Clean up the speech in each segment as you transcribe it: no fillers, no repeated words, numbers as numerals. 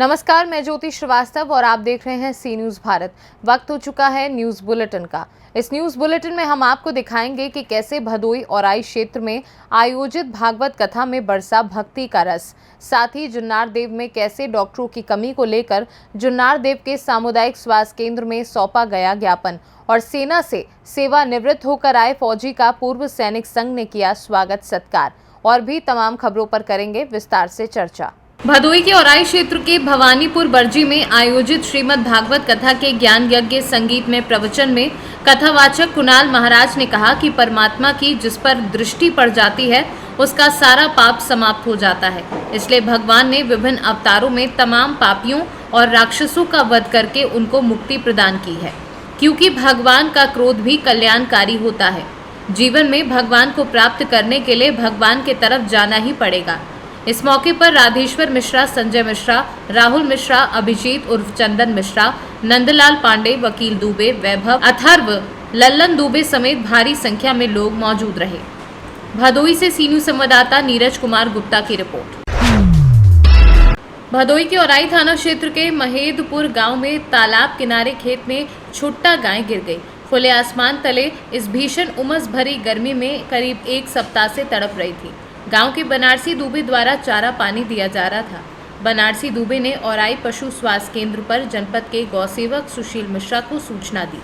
नमस्कार, मैं ज्योति श्रीवास्तव और आप देख रहे हैं सी न्यूज़ भारत। वक्त हो चुका है न्यूज़ बुलेटिन का। इस न्यूज़ बुलेटिन में हम आपको दिखाएंगे कि कैसे भदोई औराई क्षेत्र में आयोजित भागवत कथा में बरसा भक्ति का रस। साथ ही जुन्नार देव में कैसे डॉक्टरों की कमी को लेकर जुन्नार देव के सामुदायिक स्वास्थ्य केंद्र में सौंपा गया ज्ञापन और सेना से सेवानिवृत्त होकर आए फौजी का पूर्व सैनिक संघ ने किया स्वागत सत्कार और भी तमाम खबरों पर करेंगे विस्तार से चर्चा। भदोई के औराई क्षेत्र के भवानीपुर बरजी में आयोजित श्रीमद् भागवत कथा के ज्ञान यज्ञ संगीत में प्रवचन में कथावाचक कुणाल महाराज ने कहा कि परमात्मा की जिस पर दृष्टि पड़ जाती है उसका सारा पाप समाप्त हो जाता है। इसलिए भगवान ने विभिन्न अवतारों में तमाम पापियों और राक्षसों का वध करके उनको मुक्ति प्रदान की है, क्योंकि भगवान का क्रोध भी कल्याणकारी होता है। जीवन में भगवान को प्राप्त करने के लिए भगवान के तरफ जाना ही पड़ेगा। इस मौके पर राधेश्वर मिश्रा, संजय मिश्रा, राहुल मिश्रा, अभिजीत उर्फ चंदन मिश्रा, नंदलाल पांडे, वकील दुबे, वैभव, अथर्व, लल्लन दुबे समेत भारी संख्या में लोग मौजूद रहे। भदोई से सी न्यूज़ संवाददाता नीरज कुमार गुप्ता की रिपोर्ट। भदोई के औराई थाना क्षेत्र के महेदपुर गांव में तालाब किनारे खेत में छुट्टा गाय गिर गई। खुले आसमान तले इस भीषण उमस भरी गर्मी में करीब एक सप्ताह से तड़प रही थी। गांव के बनारसी दुबे द्वारा चारा पानी दिया जा रहा था। बनारसी दुबे ने औराई पशु स्वास्थ्य केंद्र पर जनपद के गौसेवक सुशील मिश्रा को सूचना दी।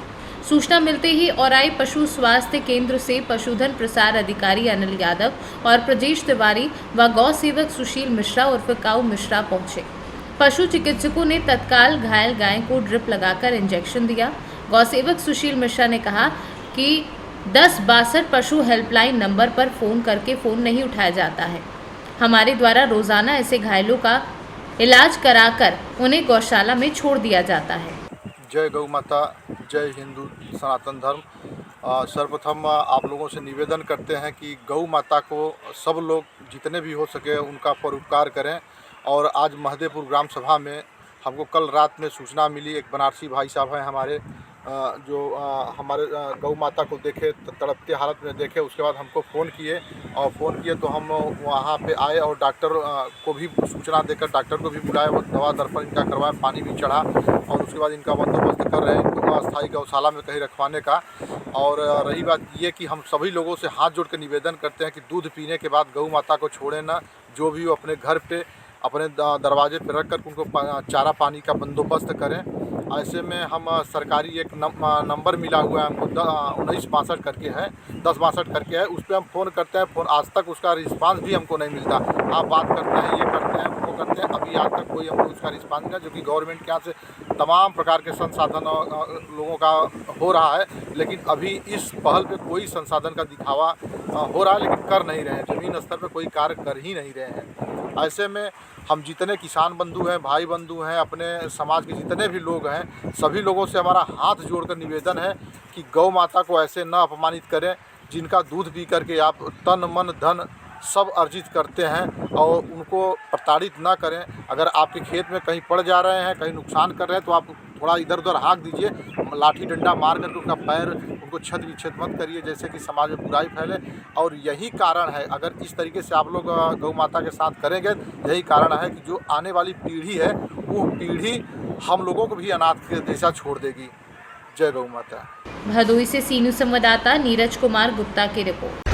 सूचना मिलते ही औराई पशु स्वास्थ्य केंद्र से पशुधन प्रसार अधिकारी अनिल यादव और प्रजेश तिवारी व गौसेवक सुशील मिश्रा उर्फ काऊ मिश्रा पहुंचे। पशु चिकित्सकों ने तत्काल घायल गाय को ड्रिप लगाकर इंजेक्शन दिया। गौसेवक सुशील मिश्रा ने कहा कि 1062 पशु हेल्पलाइन नंबर पर फ़ोन करके फ़ोन नहीं उठाया जाता है। हमारे द्वारा रोज़ाना ऐसे घायलों का इलाज कराकर उन्हें गौशाला में छोड़ दिया जाता है। जय गौ माता, जय हिंदू सनातन धर्म। सर्वप्रथम आप लोगों से निवेदन करते हैं कि गौ माता को सब लोग जितने भी हो सके उनका परोपकार करें। और आज महदेपुर ग्राम सभा में हमको कल रात में सूचना मिली, एक बनारसी भाई साहब हैं हमारे जो हमारे गौ माता को देखे तड़पते हालत में देखे, उसके बाद हमको फ़ोन किए तो हम वहाँ पे आए और डॉक्टर को भी सूचना देकर डॉक्टर को भी बुलाया, वो दवा दर्पण इनका करवाया, पानी भी चढ़ा और उसके बाद इनका बंदोबस्त कर रहे हैं इनको अस्थायी गौशाला में कहीं रखवाने का। और रही बात ये कि हम सभी लोगों से हाथ जोड़ कर निवेदन करते हैं कि दूध पीने के बाद गौ माता को छोड़ें ना, जो भी वो अपने घर पे अपने दरवाजे पर रख कर उनको चारा पानी का बंदोबस्त करें। ऐसे में हम सरकारी एक नंबर मिला हुआ है हमको 1962 करके है, 1062 करके है, उस पर हम फ़ोन करते हैं। फ़ोन आज तक उसका रिस्पांस भी हमको नहीं मिलता। आप बात करते हैं, ये करते हैं, वो करते हैं, अभी आज तक कोई हमको उसका रिस्पांस नहीं है, जो कि गवर्नमेंट के यहाँ से तमाम प्रकार के संसाधन लोगों का हो रहा है, लेकिन अभी इस पहल पे कोई संसाधन का दिखावा हो रहा है, लेकिन कर नहीं रहे हैं, ज़मीन स्तर पर कोई कार्य कर ही नहीं रहे हैं। ऐसे में हम जितने किसान बंधु हैं, भाई बंधु हैं, अपने समाज के जितने भी लोग हैं, सभी लोगों से हमारा हाथ जोड़कर निवेदन है कि गौ माता को ऐसे न अपमानित करें, जिनका दूध पी करके आप तन मन धन सब अर्जित करते हैं, और उनको प्रताड़ित ना करें। अगर आपके खेत में कहीं पड़ जा रहे हैं, कहीं नुकसान कर रहे हैं, तो आप थोड़ा इधर उधर हाँक दीजिए, लाठी डंडा मार करके उनका पैर उनको छत विच्छेद मत करिए, जैसे कि समाज में बुराई फैले। और यही कारण है, अगर इस तरीके से आप लोग गौ माता के साथ करेंगे, यही कारण है कि जो आने वाली पीढ़ी है वो पीढ़ी हम लोगों को भी अनाथ के जैसा छोड़ देगी। जय गौ माता। भदोई से सी न्यूज़ संवाददाता नीरज कुमार गुप्ता की रिपोर्ट।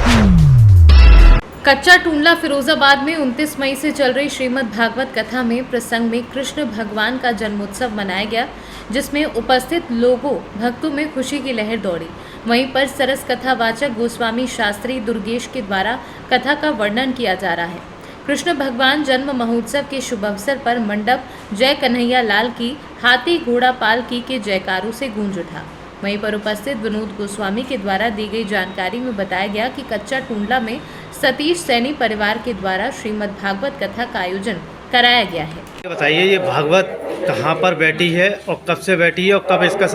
कच्चा टूंडला फिरोजाबाद में 29 मई से चल रही श्रीमद् भागवत कथा में प्रसंग में कृष्ण भगवान का जन्मोत्सव मनाया गया, जिसमें उपस्थित लोगों भक्तों में खुशी की लहर दौड़ी। वहीं पर सरस कथावाचक गोस्वामी शास्त्री दुर्गेश के द्वारा कथा का वर्णन किया जा रहा है। कृष्ण भगवान जन्म महोत्सव के शुभ अवसर पर मंडप जय कन्हैया लाल की, हाथी घोड़ा पालकी के जयकारों से गूंज उठा। वहीं पर उपस्थित विनोद गोस्वामी के द्वारा दी गई जानकारी में बताया गया कि कच्चा टूंडला में सतीश सैनी परिवार के द्वारा श्रीमद् भागवत कथा का आयोजन कराया गया है। बताइए, ये भागवत कहाँ पर बैठी है और कब से बैठी है और कब इसका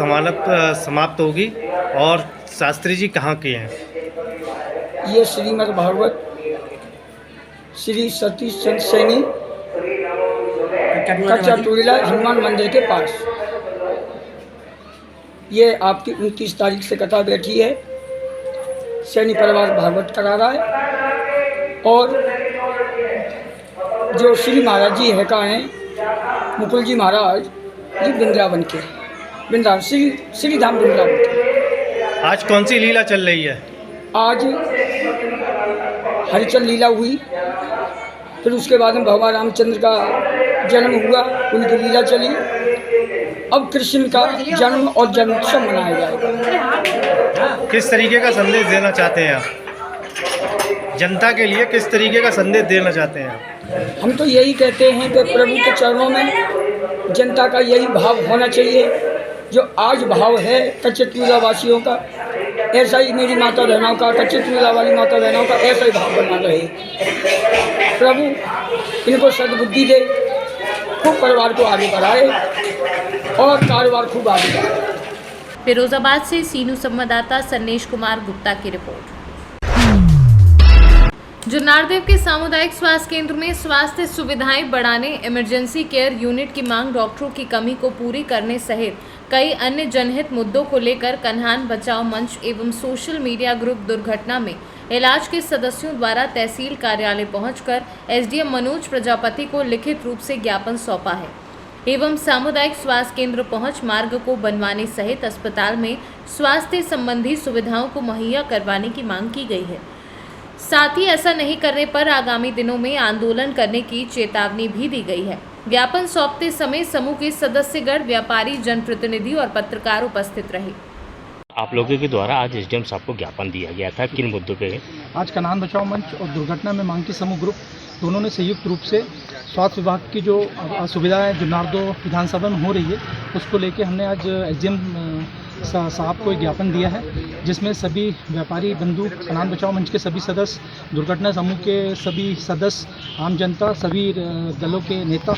समाप्त होगी, और शास्त्री जी कहाँ के हैं? ये श्रीमद् भागवत श्री सतीश चंद्र सैनी कच्चा टूंडला हनुमान मंदिर के पास, ये आपकी 29 तारीख से कथा बैठी है। सैनी परिवार भागवत करा रहा है और जो श्री महाराज जी है का हैं मुकुल जी महाराज जी वृंदावन के, वृंदावन श्री धाम वृंदावन के। आज कौन सी लीला चल रही है? आज हरिचंद लीला हुई, फिर उसके बाद में भगवान रामचंद्र का जन्म हुआ, उनकी लीला चली। अब कृष्ण का जन्म और जन्मोत्सव मनाया जाएगा। किस तरीके का संदेश देना चाहते हैं आप जनता के लिए? किस तरीके का संदेश देना चाहते हैं आप? हम तो यही कहते हैं कि प्रभु के चरणों में जनता का यही भाव होना चाहिए, जो आज भाव है कच्चे टूला वासियों का, ऐसा ही मेरी माता बहनों का, कच्चे टूला वाली माता बहनों का ऐसा ही भाव बना रहे। प्रभु इनको सद्बुद्धि दे, खूब परिवार को आगे बढ़ाए और कारोबार खूब आगे बढ़ाए। फिरोजाबाद से सीनू संवाददाता सन्नेश कुमार गुप्ता की रिपोर्ट। जुन्नारदेव के सामुदायिक स्वास्थ्य केंद्र में स्वास्थ्य सुविधाएं बढ़ाने, इमरजेंसी केयर यूनिट की मांग, डॉक्टरों की कमी को पूरी करने सहित कई अन्य जनहित मुद्दों को लेकर कन्हान बचाओ मंच एवं सोशल मीडिया ग्रुप दुर्घटना में इलाज के सदस्यों द्वारा तहसील कार्यालय पहुंचकर एसडीएम मनोज प्रजापति को लिखित रूप से ज्ञापन सौंपा है एवं सामुदायिक स्वास्थ्य केंद्र पहुंच मार्ग को बनवाने सहित अस्पताल में स्वास्थ्य संबंधी सुविधाओं को मुहैया करवाने की मांग की गई है। साथ ही ऐसा नहीं करने पर आगामी दिनों में आंदोलन करने की चेतावनी भी दी गई है। ज्ञापन सौंपते समय समूह के सदस्यगण, व्यापारी, जनप्रतिनिधि और पत्रकार उपस्थित रहे। आप लोगों के द्वारा आज एसडीएम साहब को ज्ञापन दिया गया था, किन मुद्दों पे? आज कन्हान बचाओ मंच और दुर्घटना में मांग की समूह ग्रुप दोनों ने संयुक्त रूप से स्वास्थ्य विभाग की जो असुविधाएं जुन्नारदेव विधानसभा में हो रही है, उसको लेके हमने आज एसडीएम साहब को एक ज्ञापन दिया है, जिसमें सभी व्यापारी बंधु, कन्हान बचाओ मंच के सभी सदस्य, दुर्घटना समूह के सभी सदस्य, आम जनता, सभी दलों के नेता,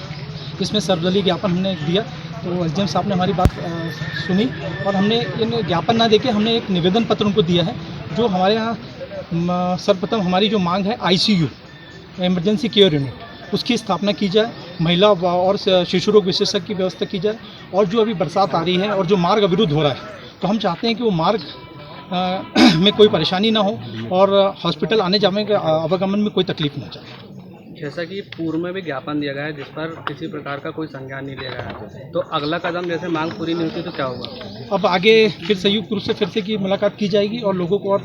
इसमें सर्वदलीय ज्ञापन हमने दिया। तो एसडीएम साहब ने हमारी बात सुनी और हमने इन ज्ञापन ना देके हमने एक निवेदन पत्र उनको दिया है। जो हमारे यहाँ सर्वप्रथम हमारी जो मांग है आईसीयू, इमरजेंसी केयर यूनिट, उसकी स्थापना की जाए, महिला और शिशु रोग विशेषज्ञ की व्यवस्था की जाए, और जो अभी बरसात आ रही है और जो मार्ग अवरुद्ध हो रहा है, तो हम चाहते हैं कि वो मार्ग में कोई परेशानी ना हो और हॉस्पिटल आने जाने के आवागमन में कोई तकलीफ ना जाए। जैसा कि पूर्व में भी ज्ञापन दिया गया है, जिस पर किसी प्रकार का कोई संज्ञान नहीं लिया गया है, तो अगला कदम जैसे मांग पूरी नहीं होती तो क्या होगा? अब आगे फिर संयुक्त रूप से फिर से की मुलाकात की जाएगी और लोगों को और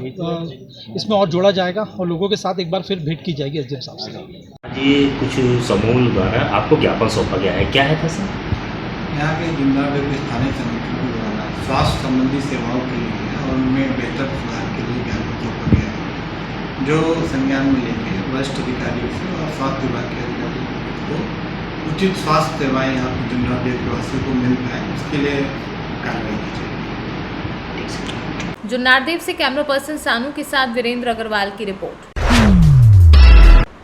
इसमें और जोड़ा जाएगा और लोगों के साथ एक बार फिर भेंट की जाएगी एसडीएम साहब से। ये कुछ समूह द्वारा आपको ज्ञापन सौंपा गया है, क्या है था सर? यहाँ के जुन्नारदेव के स्थानीय समितियों द्वारा स्वास्थ्य संबंधी सेवाओं के लिए और उनमें बेहतर सुधार के लिए ज्ञापन सौंपा गया है, जो संज्ञान में लेके वरिष्ठ अधिकारियों से और स्वास्थ्य विभाग के अधिकारियों को उचित स्वास्थ्य सेवाएं यहाँ पर जुन्नारदेव के वासियों को मिल पाए, उसके लिए कार्रवाई की जाए। जुन्नारदेव से कैमरा पर्सन सानू के साथ वीरेंद्र अग्रवाल की रिपोर्ट।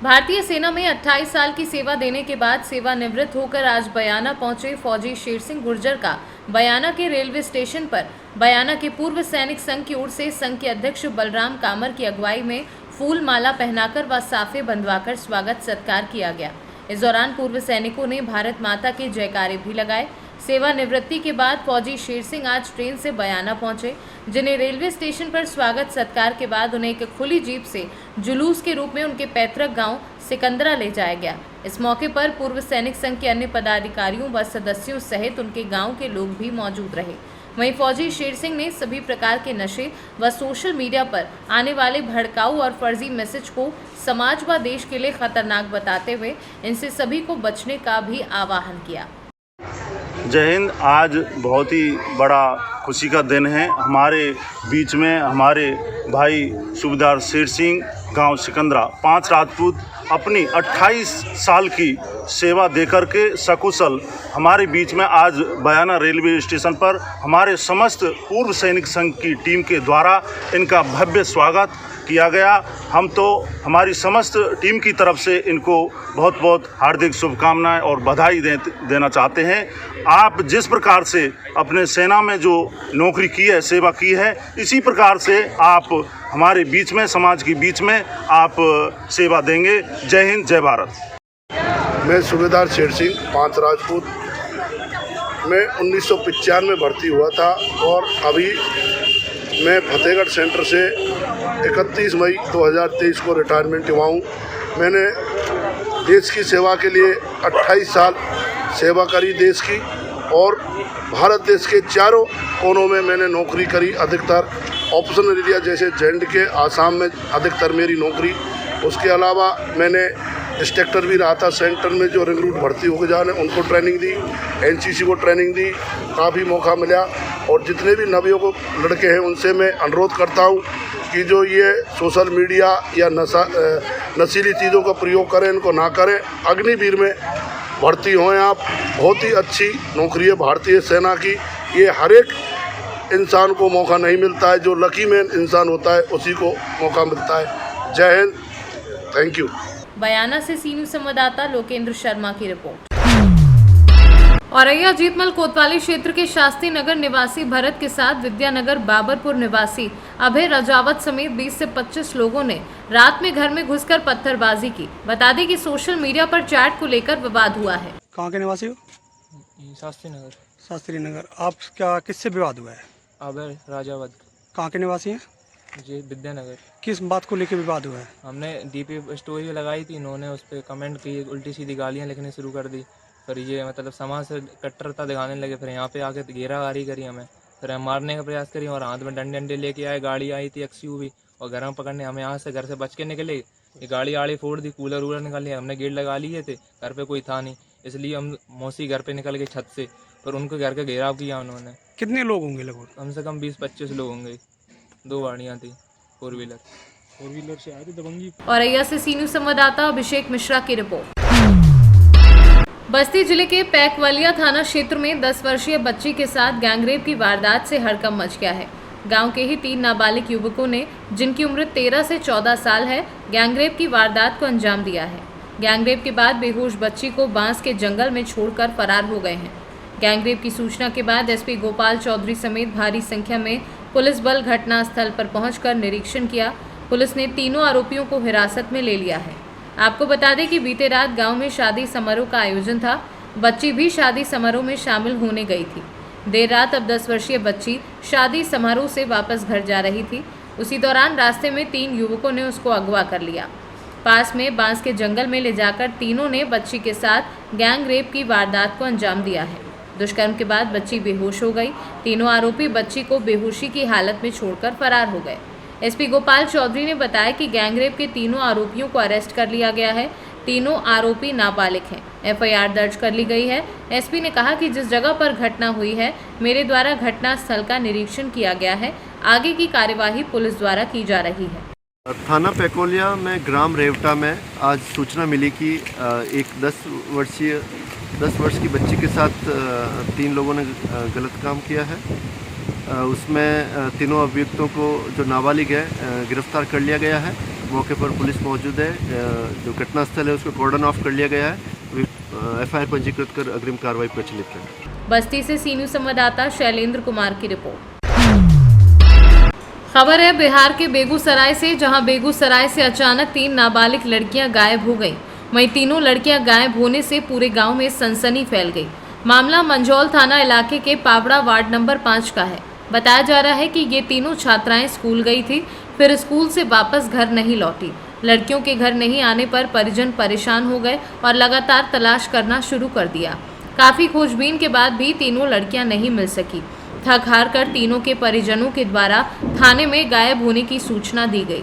भारतीय सेना में 28 साल की सेवा देने के बाद सेवानिवृत्त होकर आज बयाना पहुंचे फौजी शेर सिंह गुर्जर का बयाना के रेलवे स्टेशन पर बयाना के पूर्व सैनिक संघ की ओर से संघ के अध्यक्ष बलराम कामर की अगुवाई में फूल माला पहनाकर व साफे बंधवाकर स्वागत सत्कार किया गया। इस दौरान पूर्व सैनिकों ने भारत माता के जयकारे भी लगाए। सेवानिवृत्ति के बाद फौजी शेर सिंह आज ट्रेन से बयाना पहुंचे, जिन्हें रेलवे स्टेशन पर स्वागत सत्कार के बाद उन्हें एक खुली जीप से जुलूस के रूप में उनके पैतृक गांव सिकंदरा ले जाया गया। इस मौके पर पूर्व सैनिक संघ के अन्य पदाधिकारियों व सदस्यों सहित उनके गांव के लोग भी मौजूद रहे। वहीं फौजी शेर सिंह ने सभी प्रकार के नशे व सोशल मीडिया पर आने वाले भड़काऊ और फर्जी मैसेज को समाज व देश के लिए खतरनाक बताते हुए इनसे सभी को बचने का भी आह्वान किया। जय हिंद। आज बहुत ही बड़ा खुशी का दिन है। हमारे बीच में हमारे भाई सूबेदार शेर सिंह गांव सिकंदरा 5 राजपूत अपनी 28 साल की सेवा देकर के सकुशल हमारे बीच में आज बयाना रेलवे स्टेशन पर हमारे समस्त पूर्व सैनिक संघ की टीम के द्वारा इनका भव्य स्वागत किया गया। हम तो हमारी समस्त टीम की तरफ से इनको बहुत बहुत हार्दिक शुभकामनाएं और बधाई देना चाहते हैं। आप जिस प्रकार से अपने सेना में जो नौकरी की है, सेवा की है, इसी प्रकार से आप हमारे बीच में, समाज के बीच में आप सेवा देंगे। जय हिंद, जय भारत। मैं सूबेदार शेर सिंह 5 राजपूत में 1995 में भर्ती हुआ था और अभी मैं फतेहगढ़ सेंटर से 31 मई 2023 को रिटायरमेंट हुआ हूँ। मैंने देश की सेवा के लिए 28 साल सेवा करी देश की, और भारत देश के चारों कोनों में मैंने नौकरी करी। अधिकतर ऑप्शनल एरिया जैसे J&K, आसाम में अधिकतर मेरी नौकरी। उसके अलावा मैंने इंस्ट्रक्टर भी रहा था सेंटर में, जो रिक्रूट भर्ती होकर जाने उनको ट्रेनिंग दी, NCC को ट्रेनिंग दी, काफ़ी मौका मिला। और जितने भी नवयुवक लड़के हैं उनसे मैं अनुरोध करता हूं कि जो ये सोशल मीडिया या नशीली चीज़ों का प्रयोग करें, इनको ना करें। अग्निवीर में भर्ती हों आप, बहुत ही अच्छी नौकरी है भारतीय सेना की। ये हर एक इंसान को मौका नहीं मिलता है, जो लकी मैन इंसान होता है उसी को मौका मिलता है। जय हिंद, थैंक यू। बयाना से सी न्यूज़ संवाददाता लोकेंद्र शर्मा की रिपोर्ट। औरैया जीतमल कोतवाली क्षेत्र के शास्त्री नगर निवासी भरत के साथ विद्यानगर बाबरपुर निवासी अभय रजावत समेत 20 से 25 लोगों ने रात में घर में घुसकर पत्थरबाजी की। बता दें कि सोशल मीडिया पर चैट को लेकर विवाद हुआ है। कहाँ के निवासी हो? शास्त्री नगर। शास्त्री नगर। आप क्या किससे विवाद हुआ है? अभय राजावत। कहाँ के निवासी हैं? जी विद्यानगर। किस बात को लेकर विवाद हुआ है? हमने DP स्टोरी लगाई थी, इन्होंने उस पर कमेंट की, उल्टी सीधी गालियाँ लिखनी शुरू कर दी। फिर ये मतलब समाज से कट्टरता दिखाने लगे। फिर यहाँ पे आके घेराबारी करी हमें, फिर हम मारने का प्रयास करी और हाथ में डंडे लेके आए। गाड़ी आई थी XUV और घर में पकड़ने। हमें यहाँ से घर से बच के निकले, ये गाड़ी आड़ी फोड़ दी, कूलर वूलर निकाल लिया। हमने गेट लगा लिए थे, घर पे कोई था नहीं, इसलिए हम मौसी घर पे निकल गए छत से। पर उनको घर का घेराव किया उन्होंने। कितने लोग होंगे लगभग? कम से कम 20-25 लोग होंगे। 2 गाड़ियाँ थी, 4 व्हीलर से आए थे दबंगी। औरैया से सी न्यूज़ संवाददाता अभिषेक मिश्रा की रिपोर्ट। बस्ती जिले के पैकवलिया थाना क्षेत्र में 10 वर्षीय बच्ची के साथ गैंगरेप की वारदात से हड़कंप मच गया है। गांव के ही 3 नाबालिग युवकों ने, जिनकी उम्र 13 से 14 साल है, गैंगरेप की वारदात को अंजाम दिया है। गैंगरेप के बाद बेहोश बच्ची को बांस के जंगल में छोड़कर फरार हो गए हैं। गैंगरेप की सूचना के बाद SP गोपाल चौधरी समेत भारी संख्या में पुलिस बल घटनास्थल पर पहुंचकर निरीक्षण किया। पुलिस ने तीनों आरोपियों को हिरासत में ले लिया है। आपको बता दें कि बीते रात गांव में शादी समारोह का आयोजन था। बच्ची भी शादी समारोह में शामिल होने गई थी। देर रात अब 10 वर्षीय बच्ची शादी समारोह से वापस घर जा रही थी। उसी दौरान रास्ते में 3 युवकों ने उसको अगवा कर लिया। पास में बांस के जंगल में ले जाकर तीनों ने बच्ची के साथ गैंग रेप की वारदात को अंजाम दिया है। दुष्कर्म के बाद बच्ची बेहोश हो गई। तीनों आरोपी बच्ची को बेहोशी की हालत में छोड़कर फरार हो गए। SP गोपाल चौधरी ने बताया कि गैंगरेप के तीनों आरोपियों को अरेस्ट कर लिया गया है। तीनों आरोपी नाबालिग हैं। FIR दर्ज कर ली गई है। SP ने कहा कि जिस जगह पर घटना हुई है, मेरे द्वारा घटना स्थल का निरीक्षण किया गया है। आगे की कार्यवाही पुलिस द्वारा की जा रही है। थाना पैकोलिया में ग्राम रेवटा में आज सूचना मिली कि एक 10 वर्ष की बच्ची के साथ 3 लोगों ने गलत काम किया है। उसमें तीनों अभियुक्तों को, जो नाबालिग है, गिरफ्तार कर लिया गया है। मौके पर पुलिस मौजूद है। जो घटनास्थल है उसको कॉर्डन ऑफ कर लिया गया है। FIR पंजीकृत कर अग्रिम कार्रवाई प्रचलित है। बस्ती से सी न्यूज़ संवाददाता शैलेंद्र कुमार की रिपोर्ट। खबर है बिहार के बेगूसराय से, जहां बेगूसराय से अचानक 3 नाबालिग लड़कियां गायब हो गईं। वहीं तीनों लड़कियां गायब होने से पूरे गांव में सनसनी फैल गई। मामला मंझौल थाना इलाके के पावड़ा वार्ड नंबर 5 का है। बताया जा रहा है कि ये तीनों छात्राएं स्कूल गई थी, फिर स्कूल से वापस घर नहीं लौटी। लड़कियों के घर नहीं आने पर परिजन परेशान हो गए और लगातार तलाश करना शुरू कर दिया। काफ़ी खोजबीन के बाद भी तीनों लड़कियां नहीं मिल सकी। थक हार कर तीनों के परिजनों के द्वारा थाने में गायब होने की सूचना दी गई।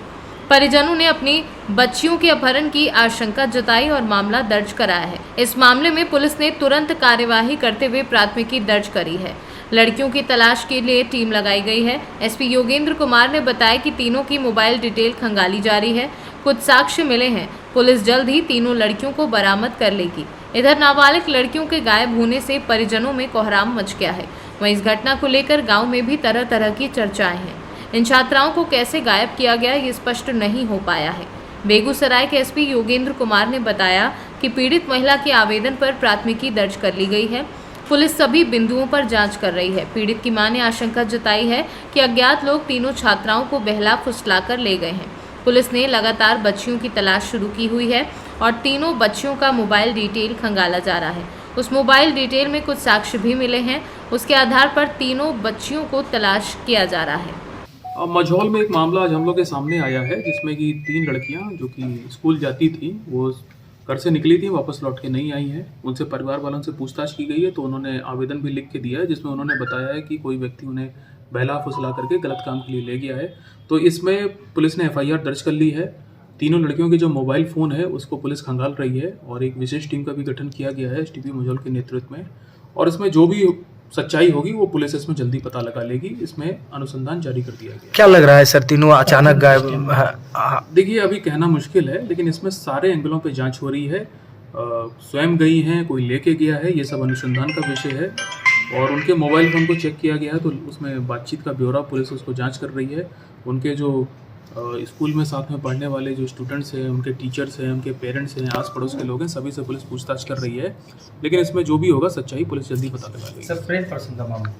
परिजनों ने अपनी बच्चियों के अपहरण की आशंका जताई और मामला दर्ज कराया है। इस मामले में पुलिस ने तुरंत कार्यवाही करते हुए प्राथमिकी दर्ज करी है। लड़कियों की तलाश के लिए टीम लगाई गई है। SP योगेंद्र कुमार ने बताया कि तीनों की मोबाइल डिटेल खंगाली जा रही है। कुछ साक्ष्य मिले हैं। पुलिस जल्द ही तीनों लड़कियों को बरामद कर लेगी। इधर नाबालिग लड़कियों के गायब होने से परिजनों में कोहराम मच गया है। वहीं इस घटना को लेकर गांव में भी तरह तरह की चर्चाएं हैं। इन छात्राओं को कैसे गायब किया गया ये स्पष्ट नहीं हो पाया है। बेगूसराय के SP योगेंद्र कुमार ने बताया कि पीड़ित महिला के आवेदन पर प्राथमिकी दर्ज कर ली गई है। पुलिस सभी बिंदुओं पर जांच कर रही है। पीड़ित की मां ने आशंका जताई है कि अज्ञात लोग तीनों छात्राओं को बहला फुसलाकर ले गए हैं। पुलिस ने लगातार बच्चियों की तलाश शुरू की हुई है और तीनों बच्चियों का मोबाइल डिटेल खंगाला जा रहा है। उस मोबाइल डिटेल में कुछ साक्ष्य भी मिले हैं। उसके आधार पर तीनों बच्चियों को तलाश किया जा रहा है। मंझौल में एक मामला आज हम लोग के सामने आया है, जिसमें कि 3 लड़कियां जो कि स्कूल जाती थी, वो घर से निकली थी, वापस लौट के नहीं आई है। उनसे परिवार वालों से पूछताछ की गई है तो उन्होंने आवेदन भी लिख के दिया है, जिसमें उन्होंने बताया है कि कोई व्यक्ति उन्हें बहला फुसला करके गलत काम के लिए ले गया है। तो इसमें पुलिस ने FIR दर्ज कर ली है। तीनों लड़कियों के जो मोबाइल फ़ोन है उसको पुलिस खंगाल रही है और एक विशेष टीम का भी गठन किया गया है STP मुजोल के नेतृत्व में, और इसमें जो भी सच्चाई होगी वो पुलिस इसमें जल्दी पता लगा लेगी। इसमें अनुसंधान जारी कर दिया गया। क्या लग रहा है सर, तीनों अचानक गायब? देखिए, अभी कहना मुश्किल है, लेकिन इसमें सारे एंगलों पे जांच हो रही है। स्वयं गई हैं, कोई लेके गया है, ये सब अनुसंधान का विषय है। और उनके मोबाइल फ़ोन को चेक किया गया है तो उसमें बातचीत का ब्यौरा पुलिस उसको जांच कर रही है। उनके जो स्कूल में साथ में पढ़ने वाले जो स्टूडेंट्स हैं, उनके टीचर्स हैं, उनके पेरेंट्स हैं, आस पड़ोस के लोग हैं, सभी से पुलिस पूछताछ कर रही है। लेकिन इसमें जो भी होगा सच्चाई पुलिस जल्दी पता लगा लेगी। सर, प्रेम प्रसंग का मामला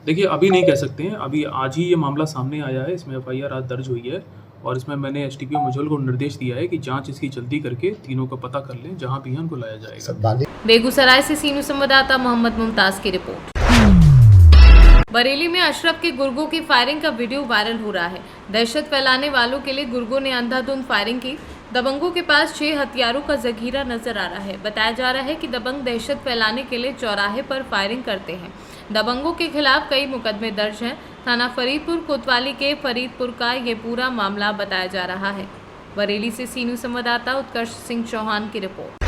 देखिए, अभी नहीं कह सकते हैं, अभी आज ही ये मामला सामने आया है। इसमें FIR आज दर्ज हुई है और इसमें मैंने STP मुजोल को निर्देश दिया है कि जांच इसकी जल्दी करके तीनों का पता कर लें, जहां भी है उनको लाया जाएगा। बेगूसराय से सीनू संवाददाता मोहम्मद मुमताज की रिपोर्ट। बरेली में अशरफ के गुर्गों की फायरिंग का वीडियो वायरल हो रहा है। दहशत फैलाने वालों के लिए गुर्गों ने अंधाधुंध फायरिंग की। दबंगों के पास 6 हथियारों का जखीरा नजर आ रहा है। बताया जा रहा है कि दबंग दहशत फैलाने के लिए चौराहे पर फायरिंग करते हैं। दबंगों के खिलाफ कई मुकदमे दर्ज हैं। थाना फरीदपुर कोतवाली के फरीदपुर का ये पूरा मामला बताया जा रहा है। बरेली से सीनू संवाददाता उत्कर्ष सिंह चौहान की रिपोर्ट।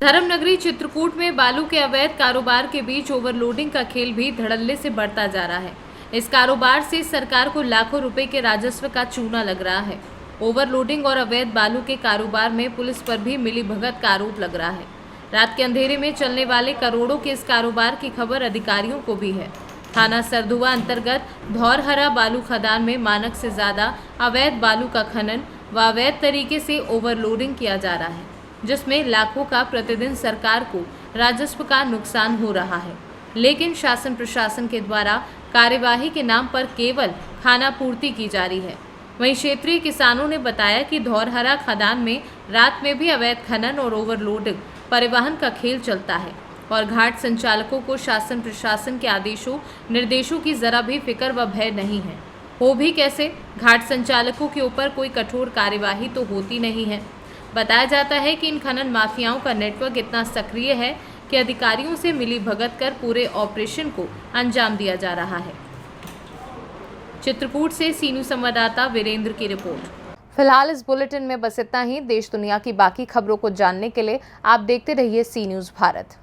धर्मनगरी चित्रकूट में बालू के अवैध कारोबार के बीच ओवरलोडिंग का खेल भी धड़ल्ले से बढ़ता जा रहा है। इस कारोबार से सरकार को लाखों रुपए के राजस्व का चूना लग रहा है। ओवरलोडिंग और अवैध बालू के कारोबार में पुलिस पर भी मिलीभगत का आरोप लग रहा है। रात के अंधेरे में चलने वाले करोड़ों के इस कारोबार की खबर अधिकारियों को भी है। थाना सरधुआ अंतर्गत धौरहरा बालू खदान में मानक से ज्यादा अवैध बालू का खनन व अवैध तरीके से ओवरलोडिंग किया जा रहा है, जिसमें लाखों का प्रतिदिन सरकार को राजस्व का नुकसान हो रहा है। लेकिन शासन प्रशासन के द्वारा कार्यवाही के नाम पर केवल खानापूर्ति की जा रही है। वहीं क्षेत्रीय किसानों ने बताया कि धौरहरा खदान में रात में भी अवैध खनन और ओवरलोडिंग परिवहन का खेल चलता है और घाट संचालकों को शासन प्रशासन के आदेशों निर्देशों की जरा भी फिक्र व भय नहीं है। हो भी कैसे, घाट संचालकों के ऊपर कोई कठोर कार्यवाही तो होती नहीं है। बताया जाता है कि इन खनन माफियाओं का नेटवर्क इतना सक्रिय है कि अधिकारियों से मिलीभगत कर पूरे ऑपरेशन को अंजाम दिया जा रहा है। चित्रकूट से सीनू संवाददाता वीरेंद्र की रिपोर्ट। फिलहाल इस बुलेटिन में बस इतना ही। देश दुनिया की बाकी खबरों को जानने के लिए आप देखते रहिए सी न्यूज़ भारत।